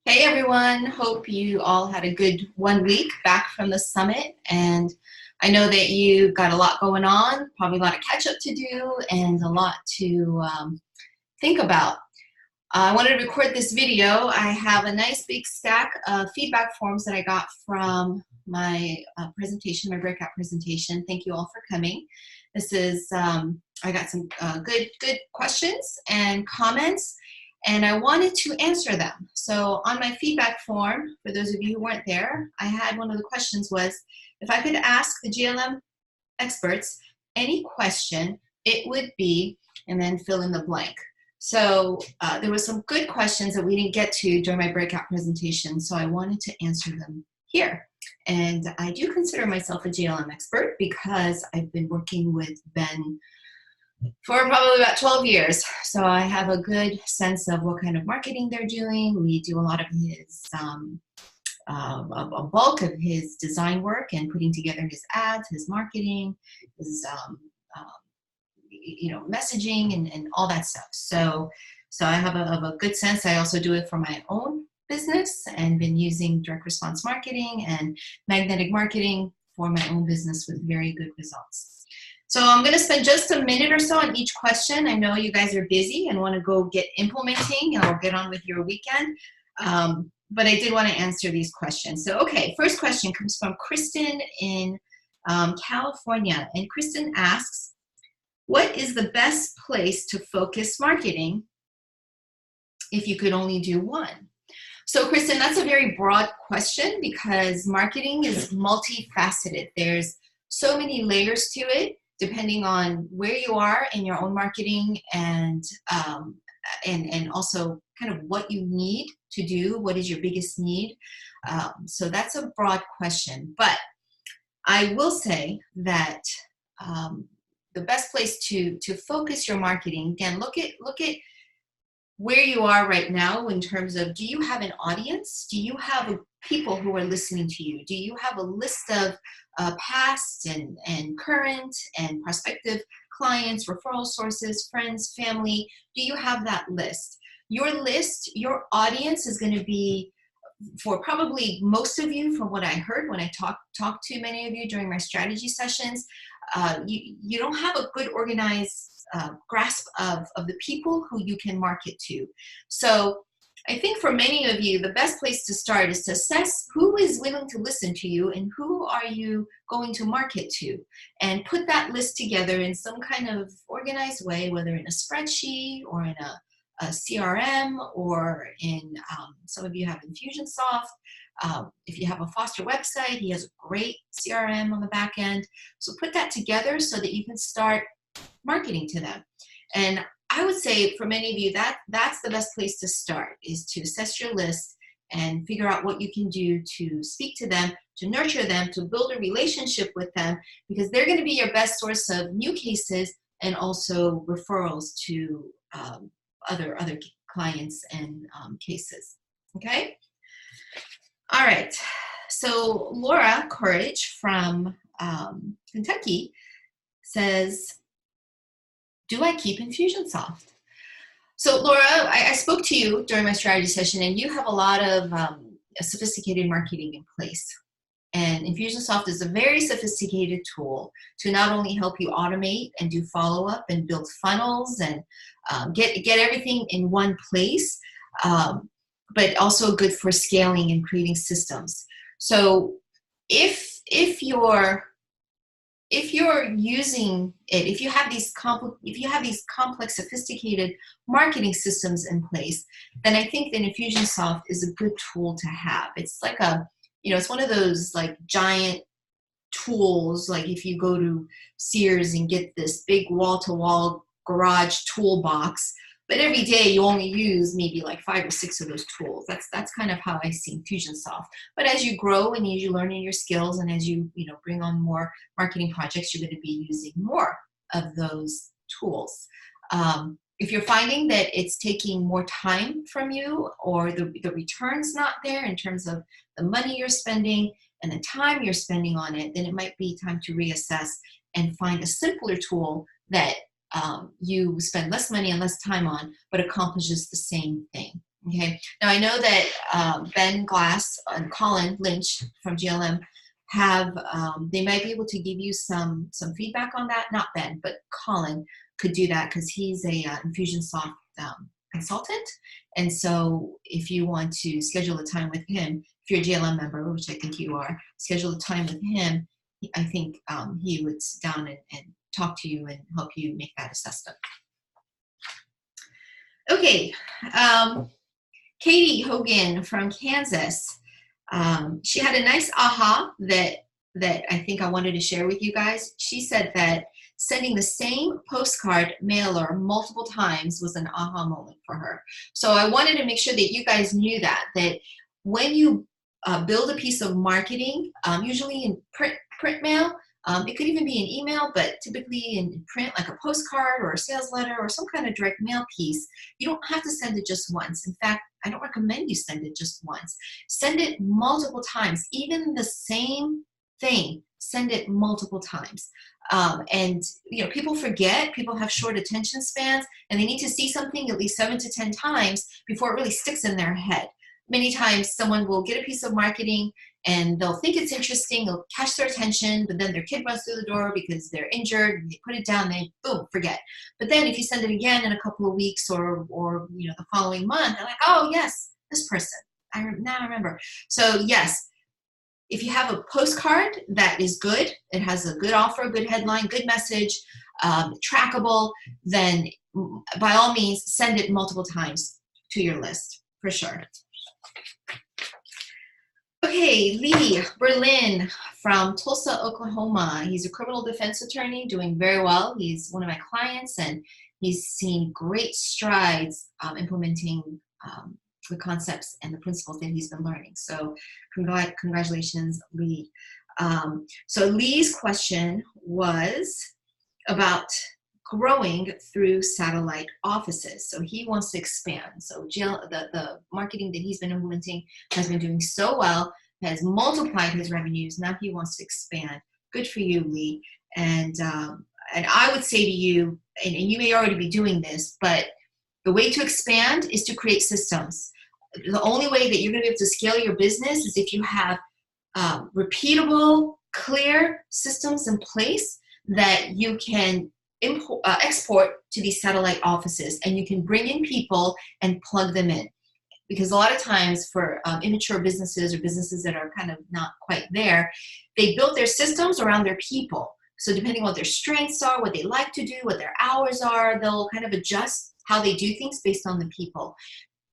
Hey everyone, hope you all had a good 1 week back from the summit, and I know that you got a lot going on, probably a lot of catch up to do and a lot to think about. I wanted to record this video. I have a nice big stack of feedback forms that I got from my presentation, my breakout presentation. Thank you all for coming. This is, I got some good questions and comments, and I wanted to answer them. So on my feedback form, for those of you who weren't there, I had one of the questions was, if I could ask the GLM experts any question, it would be, and then fill in the blank. So there were some good questions that we didn't get to during my breakout presentation, so I wanted to answer them here. And I do consider myself a GLM expert because I've been working with Ben for probably about 12 years. So I have a good sense of what kind of marketing they're doing. We do a lot of his, a bulk of his design work and putting together his ads, his marketing, his messaging and all that stuff. So I have a good sense. I also do it for my own business and been using direct response marketing and magnetic marketing for my own business with very good results. So I'm going to spend just a minute or so on each question. I know you guys are busy and want to go get implementing and I'll get on with your weekend. But I did want to answer these questions. So, okay, first question comes from Kristen in California. And Kristen asks, what is the best place to focus marketing if you could only do one? So, Kristen, that's a very broad question because marketing is multifaceted. There's so many layers to it, depending on where you are in your own marketing and also kind of what you need to do, what is your biggest need. So that's a broad question, but I will say that the best place to focus your marketing, again, look at where you are right now in terms of, do you have an audience? Do you have people who are listening to you? Do you have a list of past and current and prospective clients, referral sources, friends, family? Do you have that list? Your list, your audience is going to be, for probably most of you, from what I heard when I talked to many of you during my strategy sessions, you don't have a good organized grasp of the people who you can market to. So I think for many of you, the best place to start is to assess who is willing to listen to you and who are you going to market to, and put that list together in some kind of organized way, whether in a spreadsheet or in a CRM or in, some of you have Infusionsoft. If you have a Foster website, he has a great CRM on the back end. So put that together so that you can start marketing to them. And I would say for many of you, that's the best place to start, is to assess your list and figure out what you can do to speak to them, to nurture them, to build a relationship with them, because they're going to be your best source of new cases and also referrals to other clients and cases. Okay? All right. So Laura Courage from Kentucky says, do I keep Infusionsoft? So Laura, I spoke to you during my strategy session, and you have a lot of sophisticated marketing in place. And Infusionsoft is a very sophisticated tool to not only help you automate and do follow-up and build funnels and get everything in one place, but also good for scaling and creating systems. So if you're using it, if you have these complex, sophisticated marketing systems in place, then I think that Infusionsoft is a good tool to have. It's like it's one of those like giant tools, like if you go to Sears and get this big wall-to-wall garage toolbox, but every day you only use maybe like 5 or 6 of those tools. That's kind of how I see Infusionsoft. But as you grow and as you learn your skills and as you bring on more marketing projects, you're going to be using more of those tools. If you're finding that it's taking more time from you, or the return's not there in terms of the money you're spending and the time you're spending on it, then it might be time to reassess and find a simpler tool that you spend less money and less time on, but accomplishes the same thing. Okay. Now I know that Ben Glass and Colin Lynch from GLM have, they might be able to give you some feedback on that. Not Ben, but Colin could do that because he's a Infusionsoft consultant. And so if you want to schedule a time with him, if you're a GLM member, which I think you are, schedule a time with him. I think he would sit down and talk to you and help you make that assessment. Okay. Katie Hogan from Kansas. She had a nice aha that I think I wanted to share with you guys. She said that sending the same postcard mailer multiple times was an aha moment for her. So I wanted to make sure that you guys knew that when you build a piece of marketing, usually in print mail, it could even be an email, but typically in print, like a postcard or a sales letter or some kind of direct mail piece, you don't have to send it just once. In fact, I don't recommend you send it just once. Send it multiple times, even the same thing, send it multiple times. And people forget, people have short attention spans, and they need to see something at least 7 to 10 times before it really sticks in their head. Many times someone will get a piece of marketing and they'll think it's interesting, it'll catch their attention, but then their kid runs through the door because they're injured, and they put it down, they boom, forget. But then if you send it again in a couple of weeks or the following month, they're like, oh yes, this person, now I remember. So yes, if you have a postcard that is good, it has a good offer, good headline, good message, trackable, then by all means send it multiple times to your list, for sure. Okay, Lee Berlin from Tulsa, Oklahoma. He's a criminal defense attorney doing very well. He's one of my clients and he's seen great strides implementing the concepts and the principles that he's been learning. So congratulations, Lee. So Lee's question was about growing through satellite offices. So he wants to expand. So the marketing that he's been implementing has been doing so well, has multiplied his revenues. Now he wants to expand. Good for you, Lee. And I would say to you, and you may already be doing this, but the way to expand is to create systems. The only way that you're going to be able to scale your business is if you have repeatable, clear systems in place that you can export to these satellite offices, and you can bring in people and plug them in. Because a lot of times for immature businesses or businesses that are kind of not quite there, they built their systems around their people. So depending on what their strengths are, what they like to do, what their hours are, they'll kind of adjust how they do things based on the people.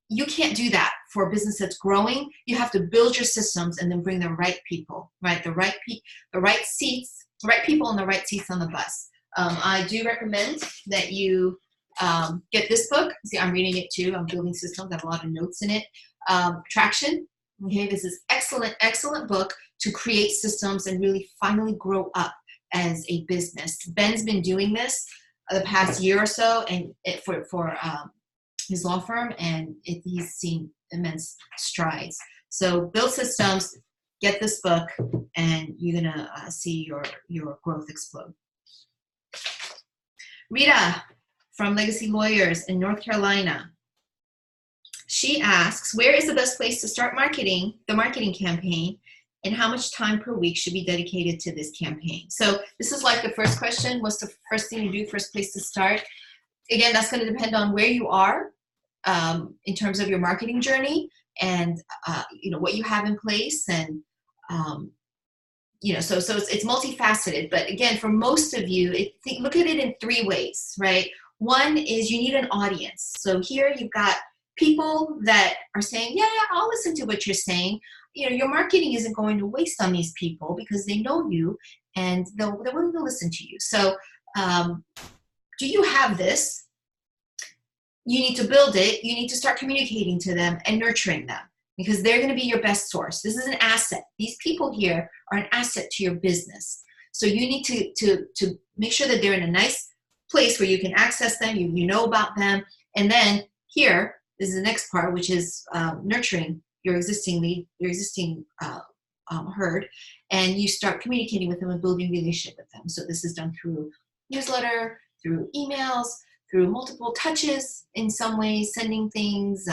You can't do that for a business that's growing. You have to build your systems and then bring the right people, right? The right people and the right seats on the bus. I do recommend that you get this book. See, I'm reading it too. I'm building systems. I have a lot of notes in it. Traction. Okay, this is excellent book to create systems and really finally grow up as a business. Ben's been doing this the past year or so, and for his law firm, and he's seen immense strides. So build systems, get this book, and you're gonna see your growth explode. Rita from Legacy Lawyers in North Carolina. She asks, where is the best place to start the marketing campaign, and how much time per week should be dedicated to this campaign? So this is like the first question. What's the first thing you do, first place to start? Again, that's going to depend on where you are in terms of your marketing journey and what you have in place, and so it's multifaceted. But again, for most of you, look at it in 3 ways, right? One is you need an audience. So here you've got people that are saying, yeah, I'll listen to what you're saying. Your marketing isn't going to waste on these people because they know you and they're willing to listen to you. So do you have this? You need to build it. You need to start communicating to them and nurturing them, because they're going to be your best source. This is an asset. These people here are an asset to your business. So you need to make sure that they're in a nice place where you can access them, you know about them. And then here is the next part, which is nurturing your existing lead, your existing herd, and you start communicating with them and building a relationship with them. So this is done through newsletter, through emails, through multiple touches in some ways, sending things,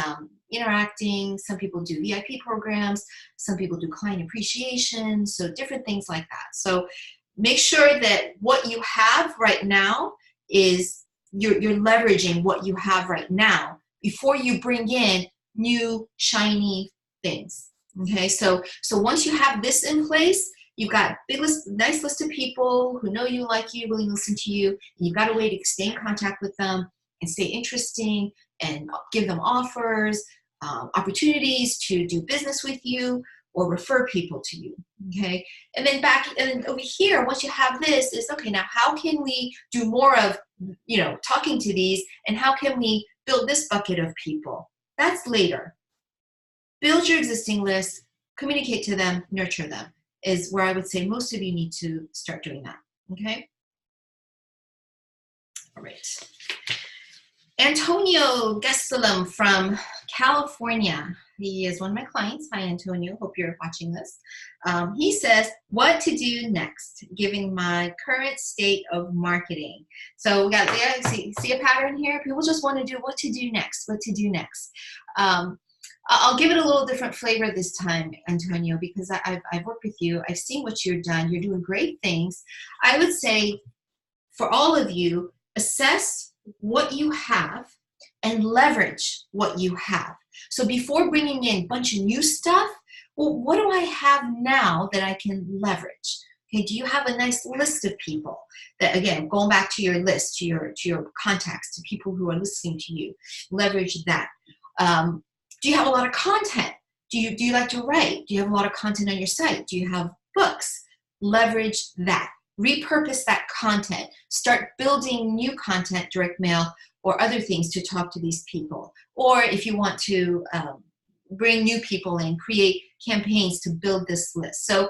interacting. Some people do VIP programs. Some people do client appreciation. So different things like that. So make sure that what you have right now is you're leveraging what you have right now before you bring in new shiny things. Okay, so once you have this in place, you've got nice list of people who know you, like you, really listen to you. You've got a way to stay in contact with them and stay interesting and give them offers, opportunities to do business with you or refer people to you. Okay, and then over here, once you have this, is okay. Now, how can we do more of talking to these, and how can we build this bucket of people? That's later. Build your existing list, communicate to them, nurture them, is where I would say most of you need to start doing that, okay? All right. Antonio Gesselum from California. He is one of my clients. Hi, Antonio. Hope you're watching this. He says, what to do next, given my current state of marketing? So we got, see a pattern here? People just want to do what to do next, what to do next. I'll give it a little different flavor this time, Antonio, because I've worked with you. I've seen what you've done. You're doing great things. I would say for all of you, assess what you have and leverage what you have. So before bringing in a bunch of new stuff, well, what do I have now that I can leverage? Okay, do you have a nice list of people that, again, going back to your list, to your contacts, to people who are listening to you, leverage that. Do you have a lot of content? Do you like to write? Do you have a lot of content on your site? Do you have books? Leverage that. Repurpose that content. Start building new content, direct mail, or other things to talk to these people. Or if you want to bring new people in, create campaigns to build this list. So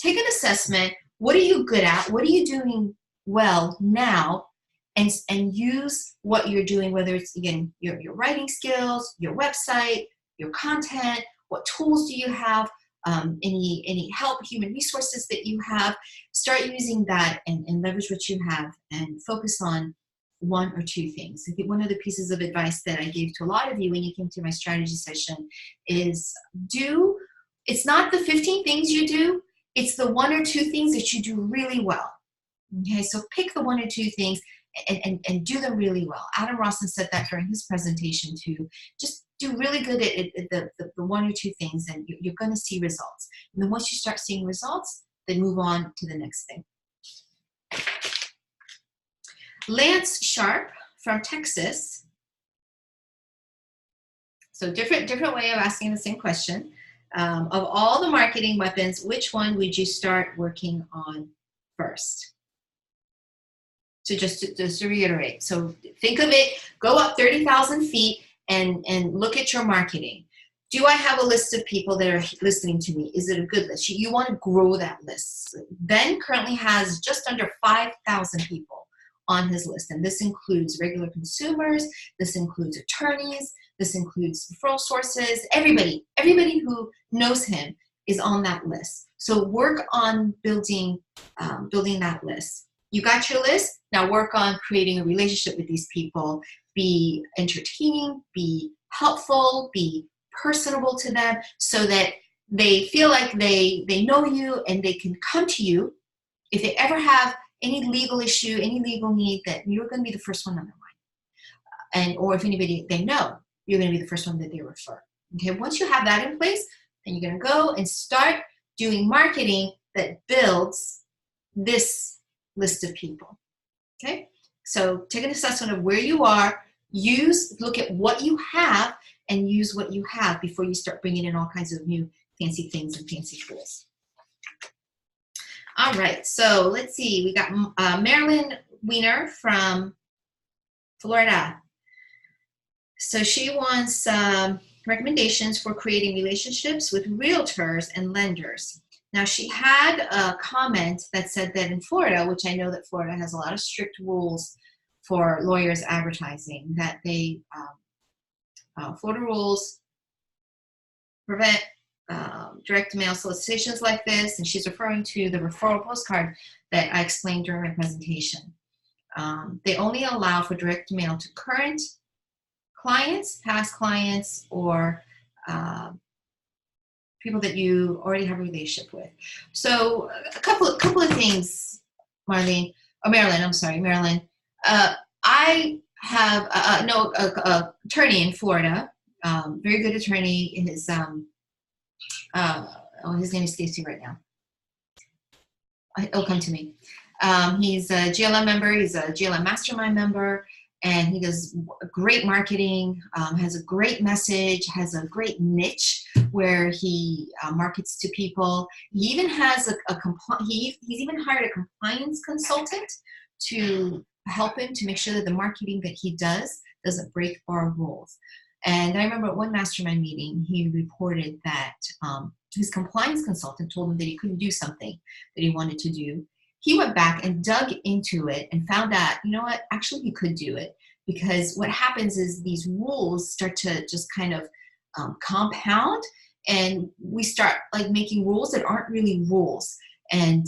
take an assessment. What are you good at? What are you doing well now? And use what you're doing, whether it's, again, your writing skills, your website, your content, what tools do you have, any help, human resources that you have. Start using that and leverage what you have and focus on one or two things. I think one of the pieces of advice that I gave to a lot of you when you came to my strategy session is it's not the 15 things you do, it's the one or two things that you do really well. Okay, so pick the one or two things and do them really well. Adam Rawson said that during his presentation too. Just do really good at the one or two things, and you're going to see results. And then once you start seeing results, then move on to the next thing. Lance Sharp from Texas. So different way of asking the same question. Of all the marketing weapons, which one would you start working on first? So just to reiterate, so think of it, go up 30,000 feet and look at your marketing. Do I have a list of people that are listening to me? Is it a good list? You want to grow that list. Ben currently has just under 5,000 people on his list, and this includes regular consumers, this includes attorneys, this includes referral sources, everybody who knows him is on that list. So work on building that list. You got your list, now work on creating a relationship with these people. Be entertaining, be helpful, be personable to them so that they feel like they know you and they can come to you if they ever have any legal issue, any legal need, that you're going to be the first one on their mind. Or if anybody they know, you're going to be the first one that they refer. Okay, once you have that in place, then you're going to go and start doing marketing that builds this list of people. Okay, so take an assessment of where you are, look at what you have, and use what you have before you start bringing in all kinds of new fancy things and fancy tools. All right, so let's see. We got Marilyn Weiner from Florida. So she wants recommendations for creating relationships with realtors and lenders. Now, she had a comment that said that in Florida, which I know that Florida has a lot of strict rules for lawyers advertising, that Florida rules prevent direct mail solicitations like this, and she's referring to the referral postcard that I explained during my presentation. They only allow for direct mail to current clients, past clients, or people that you already have a relationship with. So a couple of things, Marilyn. I have a attorney in Florida, very good attorney. His his name escapes me right now. It'll come to me. He's a GLM member. He's a GLM Mastermind member, and he does great marketing. Has a great message. Has a great niche where he markets to people. He even has he's even hired a compliance consultant to help him to make sure that the marketing that he doesn't break bar rules. And I remember at one mastermind meeting, he reported that his compliance consultant told him that he couldn't do something that he wanted to do. He went back and dug into it and found out, you know what, actually he could do it, because what happens is these rules start to just kind of compound, and we start like making rules that aren't really rules. And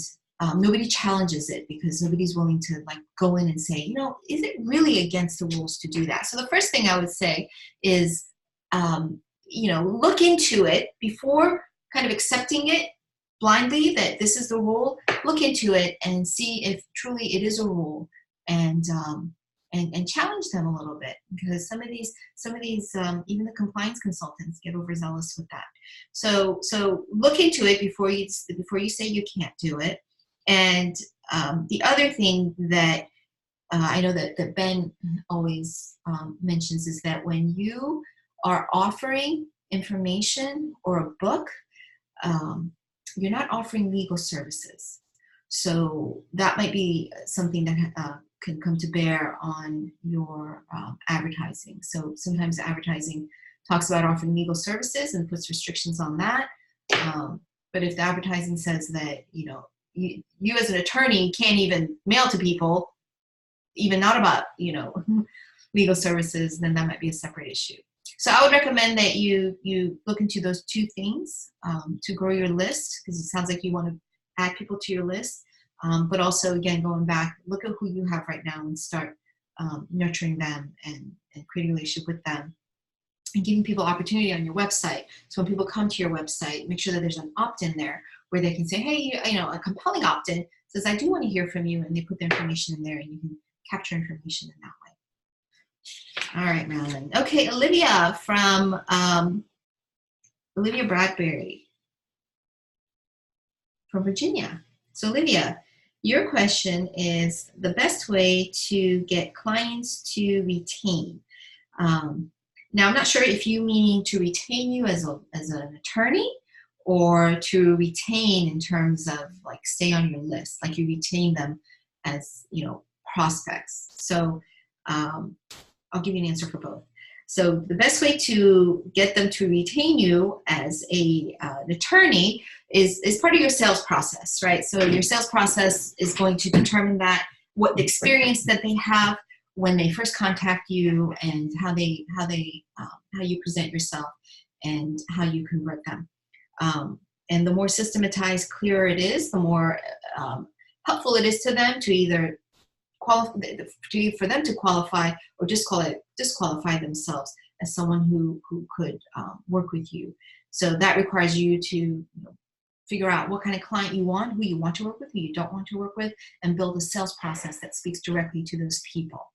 nobody challenges it because nobody's willing to like go in and say, you know, is it really against the rules to do that? So the first thing I would say is, you know, look into it before kind of accepting it blindly that this is the rule. Look into it and see if truly it is a rule, and challenge them a little bit, because some of these even the compliance consultants get overzealous with that. So look into it before you say you can't do it. And the other thing that I know that Ben always mentions is that when you are offering information or a book, you're not offering legal services. So that might be something that can come to bear on your advertising. So sometimes advertising talks about offering legal services and puts restrictions on that. But if the advertising says that, you know, you as an attorney can't even mail to people, even not about, you know, legal services, then that might be a separate issue. So I would recommend that you look into those two things to grow your list, because it sounds like you want to add people to your list. But also, again, going back, look at who you have right now and start nurturing them and creating a relationship with them, and giving people opportunity on your website. So when people come to your website, make sure that there's an opt-in there where they can say, hey, you know, a compelling opt-in says, I do want to hear from you, and they put their information in there, and you can capture information in that way. All right, Marilyn. Okay, Olivia from Olivia Bradbury from Virginia. So Olivia, your question is the best way to get clients to retain. Now, I'm not sure if you mean to retain you as an attorney, or to retain in terms of like stay on your list, like you retain them as, you know, prospects. So I'll give you an answer for both. So the best way to get them to retain you as an attorney is part of your sales process, right? So your sales process is going to determine that, what the experience that they have when they first contact you, and how you present yourself and how you convert them. And the more systematized, clearer it is, the more helpful it is to them to either for them to qualify or disqualify themselves as someone who could work with you. So that requires you to, you know, figure out what kind of client you want, who you want to work with, who you don't want to work with, and build a sales process that speaks directly to those people.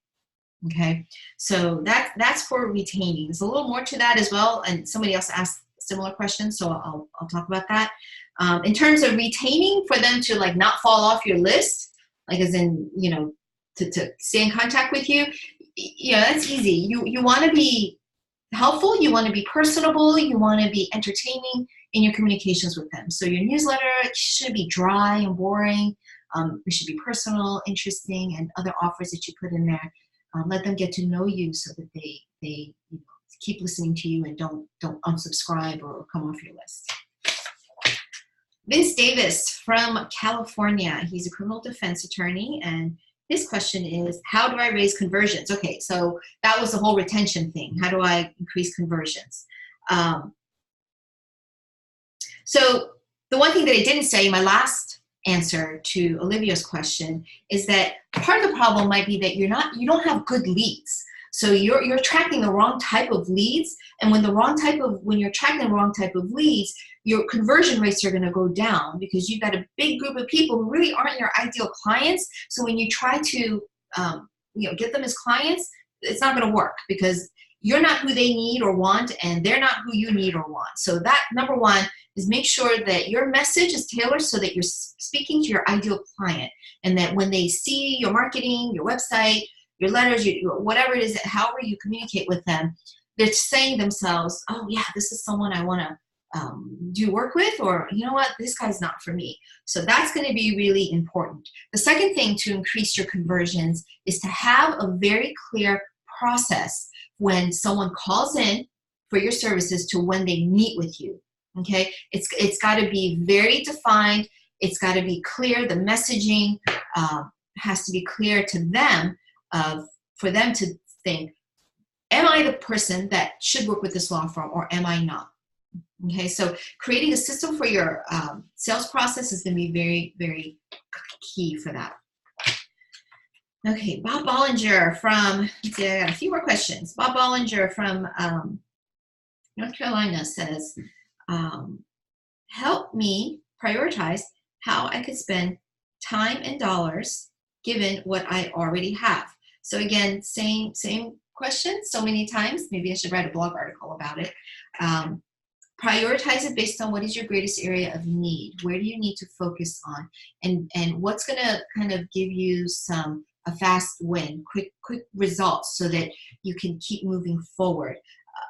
Okay, so that's for retaining. There's a little more to that as well, and somebody else asked a similar question, so I'll talk about that. In terms of retaining, for them to like not fall off your list, like as in, you know, to stay in contact with you, that's easy. You want to be helpful, you want to be personable, you want to be entertaining in your communications with them. So your newsletter shouldn't be dry and boring. It should be personal, interesting, and other offers that you put in there. Let them get to know you so that they you know, keep listening to you and don't unsubscribe or come off your list. Vince Davis from California. He's a criminal defense attorney, and his question is, how do I raise conversions? Okay, so that was the whole retention thing. How do I increase conversions? So the one thing that I didn't say in my last answer to Olivia's question is that part of the problem might be that you don't have good leads. So you're attracting the wrong type of leads, and when you're attracting the wrong type of leads, your conversion rates are going to go down because you've got a big group of people who really aren't your ideal clients. So when you try to get them as clients, it's not going to work because you're not who they need or want, and they're not who you need or want. So that, number one, is make sure that your message is tailored so that you're speaking to your ideal client, and that when they see your marketing, your website, your letters, whatever it is, however you communicate with them, they're saying to themselves, oh yeah, this is someone I want to do work with, or you know what, this guy's not for me. So that's going to be really important. The second thing to increase your conversions is to have a very clear process when someone calls in for your services to when they meet with you. Okay, it's got to be very defined. It's got to be clear. The messaging has to be clear to them, for them to think, am I the person that should work with this law firm, or am I not? Okay, so creating a system for your sales process is going to be very, very key for that. Okay, Bob Bollinger from, let's see, I got a few more questions. Bob Bollinger from North Carolina says, help me prioritize how I could spend time and dollars given what I already have. So again, same question so many times. Maybe I should write a blog article about it. Prioritize it based on what is your greatest area of need. Where do you need to focus on? And what's going to kind of give you a fast win, quick results so that you can keep moving forward.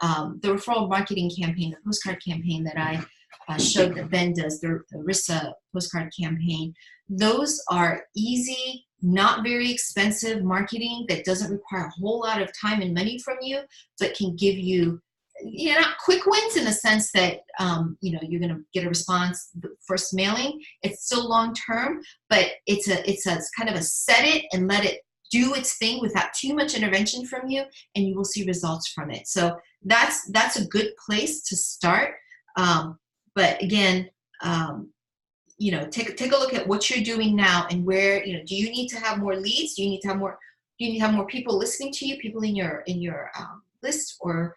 The referral marketing campaign, the postcard campaign that I showed that Ben does, the RISA postcard campaign, those are easy, not very expensive marketing that doesn't require a whole lot of time and money from you, but can give you, not quick wins in the sense that you're going to get a response the first mailing. It's still long term, but it's a kind of a set it and let it do its thing without too much intervention from you, and you will see results from it. So that's a good place to start. But again, take a look at what you're doing now and where, do you need to have more leads? Do you need to have more people listening to you, people in your list, or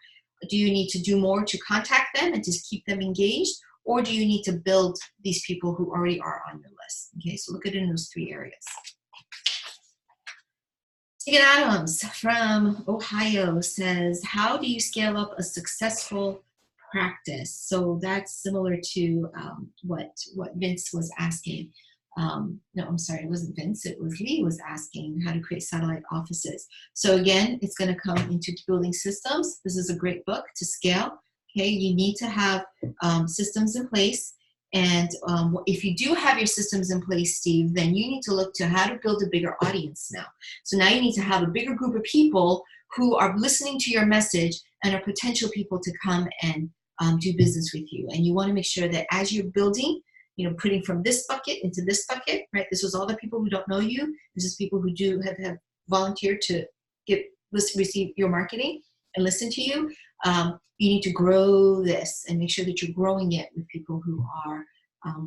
do you need to do more to contact them and just keep them engaged? Or do you need to build these people who already are on your list? Okay, so look at it in those three areas. Tegan Adams from Ohio says, how do you scale up a successful practice? So that's similar to what Vince was asking. No, I'm sorry, it wasn't Vince, it was Lee was asking how to create satellite offices. So again, it's going to come into building systems. This is a great book to scale. Okay, you need to have systems in place. And if you do have your systems in place, Steve, then you need to look to how to build a bigger audience now. So now you need to have a bigger group of people who are listening to your message and are potential people to come and do business with you. And you want to make sure that as you're building, putting from this bucket into this bucket, right? This was all the people who don't know you. This is people who do have volunteered to receive your marketing and listen to you. You need to grow this and make sure that you're growing it with people who are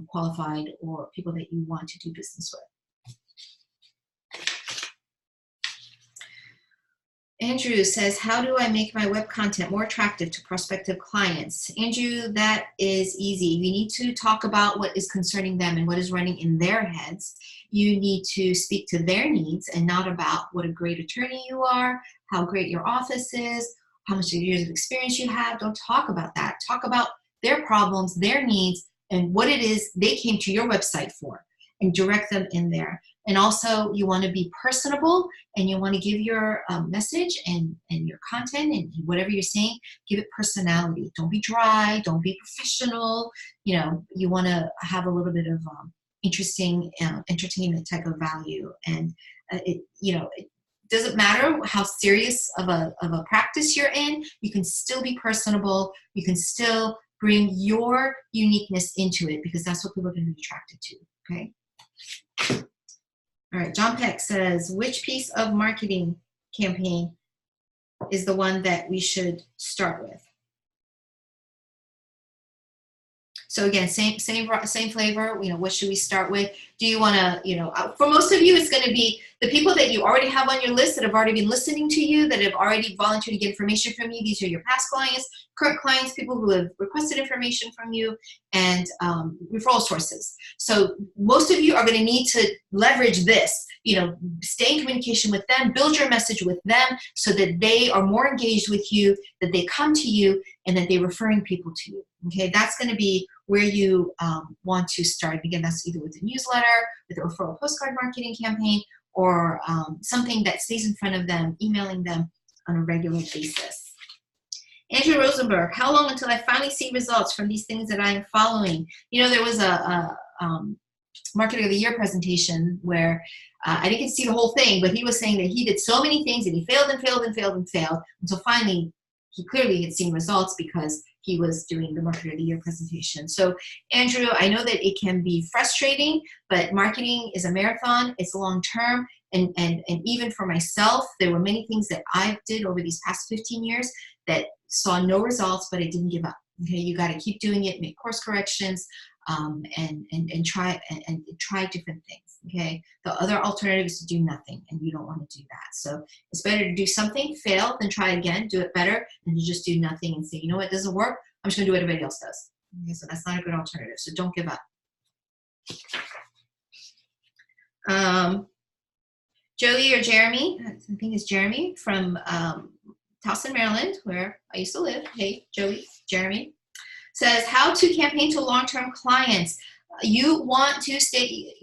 qualified or people that you want to do business with. Andrew says, how do I make my web content more attractive to prospective clients? Andrew, that is easy. You need to talk about what is concerning them and what is running in their heads. You need to speak to their needs and not about what a great attorney you are, how great your office is, how much years of experience you have. Don't talk about that. Talk about their problems, their needs, and what it is they came to your website for, and direct them in there. And also, you want to be personable, and you want to give your message and your content and whatever you're saying, give it personality. Don't be dry. Don't be professional. You want to have a little bit of interesting entertainment type of value. And it doesn't matter how serious of a practice you're in. You can still be personable. You can still bring your uniqueness into it, because that's what people are going to be attracted to. Okay. All right, John Peck says, which piece of marketing campaign is the one that we should start with? So again, same flavor. What should we start with? Do you want to, you know, for most of you, it's going to be the people that you already have on your list that have already been listening to you, that have already volunteered to get information from you. These are your past clients, current clients, people who have requested information from you, and referral sources. So most of you are going to need to leverage this, you know, stay in communication with them, build your message with them so that they are more engaged with you, that they come to you, and that they're referring people to you. Okay, that's going to be where you want to start. Again, that's either with a newsletter, with a referral postcard marketing campaign, or something that stays in front of them, emailing them on a regular basis. Andrew Rosenberg, how long until I finally see results from these things that I am following? You know, there was a Marketer of the Year presentation where I didn't get to see the whole thing, but he was saying that he did so many things and he failed and failed and failed and failed until finally he clearly had seen results because he was doing the Marketer of the Year presentation. So Andrew, I know that it can be frustrating, but marketing is a marathon, it's long term, and even for myself, there were many things that I did over these past 15 years that saw no results, but I didn't give up. Okay, you got to keep doing it, make course corrections, and try different things. Okay, the other alternative is to do nothing, and you don't want to do that. So it's better to do something, fail, then try again, do it better, than to just do nothing and say, you know what, it doesn't work, I'm just going to do what everybody else does. Okay, so that's not a good alternative. So don't give up. Joey or Jeremy, I think it's Jeremy from Towson, Maryland, where I used to live. Hey, Joey, Jeremy, says how to campaign to long-term clients. You want to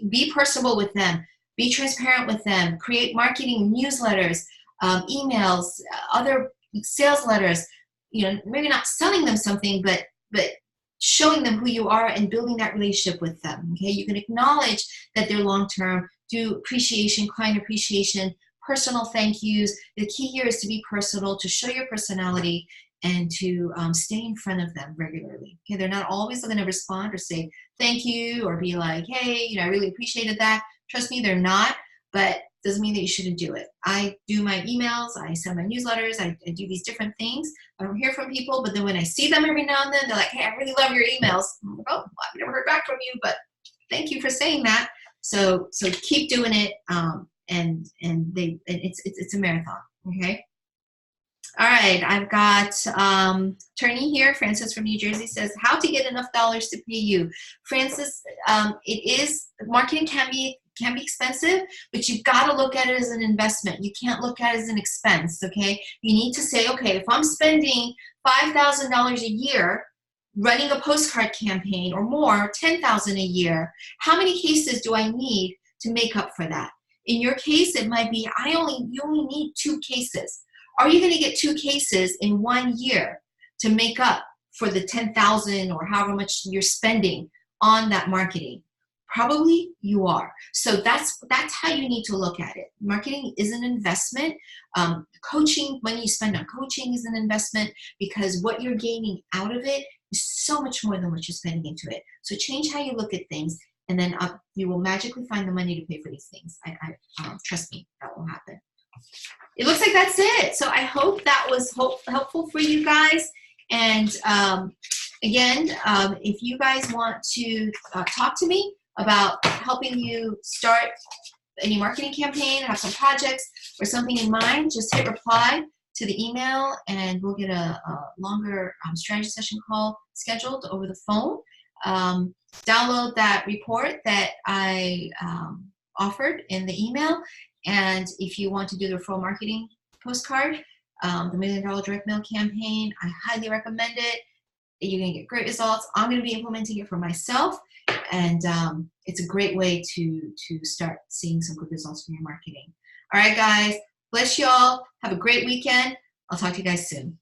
be personable with them, be transparent with them, create marketing newsletters, emails, other sales letters. You know, maybe not selling them something, but showing them who you are and building that relationship with them. Okay, you can acknowledge that they're long-term. Do appreciation, client appreciation, personal thank yous. The key here is to be personal, to show your personality, and to stay in front of them regularly. Okay, they're not always going to respond or say thank you or be like, hey, you know, I really appreciated that. Trust me, they're not, but doesn't mean that you shouldn't do it. I do my emails, I send my newsletters, I do these different things. I don't hear from people, but then when I see them every now and then, they're like, hey, I really love your emails. I'm like, oh, I've never heard back from you, but thank you for saying that. So keep doing it, and it's a marathon. Okay. All right, I've got Turney here. Francis from New Jersey says, how to get enough dollars to pay you. Francis, marketing can be expensive, but you've got to look at it as an investment. You can't look at it as an expense, okay? You need to say, okay, if I'm spending $5,000 a year running a postcard campaign or more, $10,000 a year, how many cases do I need to make up for that? In your case, it might be, you only need 2 cases. Are you going to get 2 cases in 1 year to make up for the $10,000 or however much you're spending on that marketing? Probably you are. So that's how you need to look at it. Marketing is an investment. Coaching, money you spend on coaching is an investment, because what you're gaining out of it is so much more than what you're spending into it. So change how you look at things, and then you will magically find the money to pay for these things. Trust me, that will happen. It looks like that's it. So I hope that was helpful for you guys. And again, if you guys want to talk to me about helping you start any marketing campaign, have some projects or something in mind, just hit reply to the email and we'll get a longer strategy session call scheduled over the phone. Download that report that I offered in the email. And if you want to do the referral marketing postcard, the $1 Million Direct Mail campaign, I highly recommend it. You're going to get great results. I'm going to be implementing it for myself. And it's a great way to start seeing some good results from your marketing. All right, guys. Bless y'all. Have a great weekend. I'll talk to you guys soon.